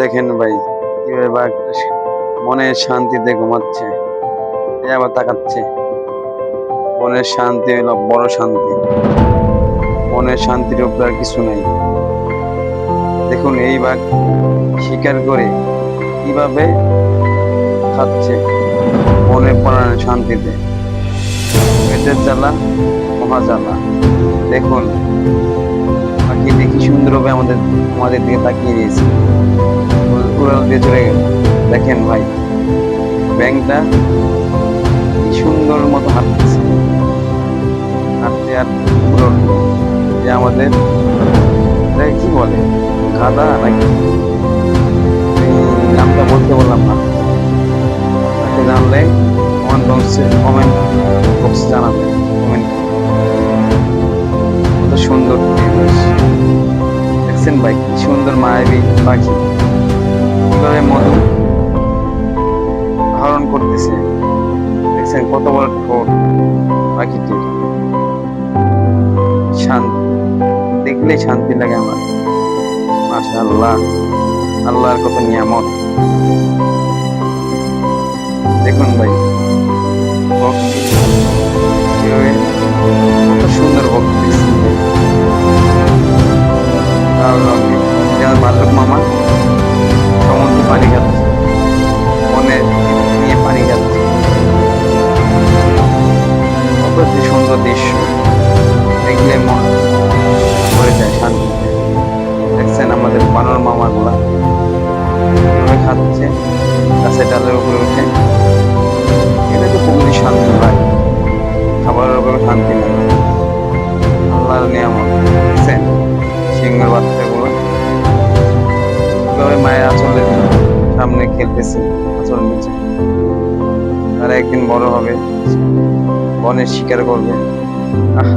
দেখেন ভাই, কিভাবে বাঘটা মনের শান্তিতে ঘুমাচ্ছে। এ আবার তাকাচ্ছে। মনের শান্তি হলো বড় শান্তি। মনের শান্তির উপর আর কিছু নাই। দেখুন এই বাঘ শিকার করে কিভাবে খাচ্ছে মনে প্রাণে শান্তিতে। পেটের জ্বালা মহা জ্বালা। দেখুন পাখিটি কি সুন্দরভাবে আমাদের আমাদের দিকে তাকিয়ে দিয়েছে, উড়াল দিয়ে চলে গেল। দেখেন ভাই, ব্যাংকটা কি সুন্দর মতো হাঁটতেছে, হাঁটতে আর উড়ল। যে আমাদের এটাকে কি বলে, গাধা নাকি, এই নামটা বলতে বললাম না। তাকে জানলে কমেন্ট বক্সে জানাবে। কমেন্ট কত সুন্দর পরিবেশ। দেখছেন ভাই কি সুন্দর মায়াবী পাখি, কিভাবে মধু আহরণ করতেছে। দেখছেন কত বড় ঠোঁট পাখিটির। শান্তি দেখলেই শান্তি লাগে আমার। মাশাআল্লাহ, আল্লাহর কত নিয়ামত। দেখুন ভাই বকটি কিভাবে কত সুন্দর বকটি। লাল রঙের যেমন ভাল্লুক মামা সমুদ্রে পানি খাচ্ছে, মনে নিয়ে পানি খাচ্ছে। কত যে সুন্দর দৃশ্য, দেখলে মন ভরে যায় শান্তিতে। দেখছেন আমাদের বানর মামা গুলা কিভাবে খাচ্ছে গাছের ডালের উপরে উঠে। এটা তো খুবই শান্তি ভাই, খাবারের উপরে শান্তি নেই। আল্লাহর নিয়ামত। দেখছেন সিংহের বাচ্চাগুলো কিভাবে মায়ের আঁচলের সামনে খেলতেছে, আঁচল নিচে। তারা একদিন বড় হবে, বনের শিকার করবে। আহ,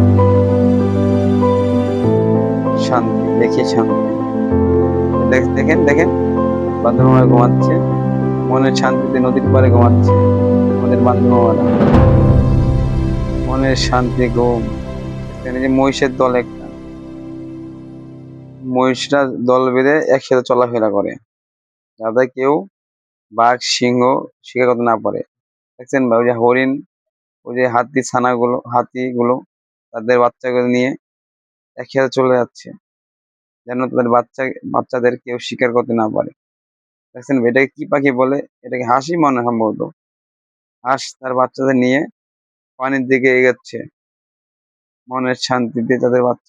শান্তি, দেখি শান্তি। দেখেন দেখেন বান্ধব ঘুমাচ্ছে, মনের শান্তিতে নদীর পাড়ে ঘুমাচ্ছে আমাদের বান্ধব মামারা। মনের শান্তি ঘুম। দেখছেন এই যে মহিষের দল, একটা মহিষরা দল বেঁধে একসাথে চলাফেরা করে, যাতে কেউ বাঘ সিংহ শিকার করতে না পারে। দেখছেন ভাই ওই যে হরিণ, ওই যে হাতিগুলো তাদের বাচ্চাগুলো নিয়ে একসাথে চলে যাচ্ছে, যেন তাদের বাচ্চাদের কেউ শিকার করতে না পারে। দেখছেন ভাই, এটাকে কি পাখি বলে? এটাকে হাসি মনে হয় সম্ভবত। হাঁস তার বাচ্চাদের নিয়ে পানির দিকে এগোচ্ছে মনের শান্তিতে, তাদের বাচ্চা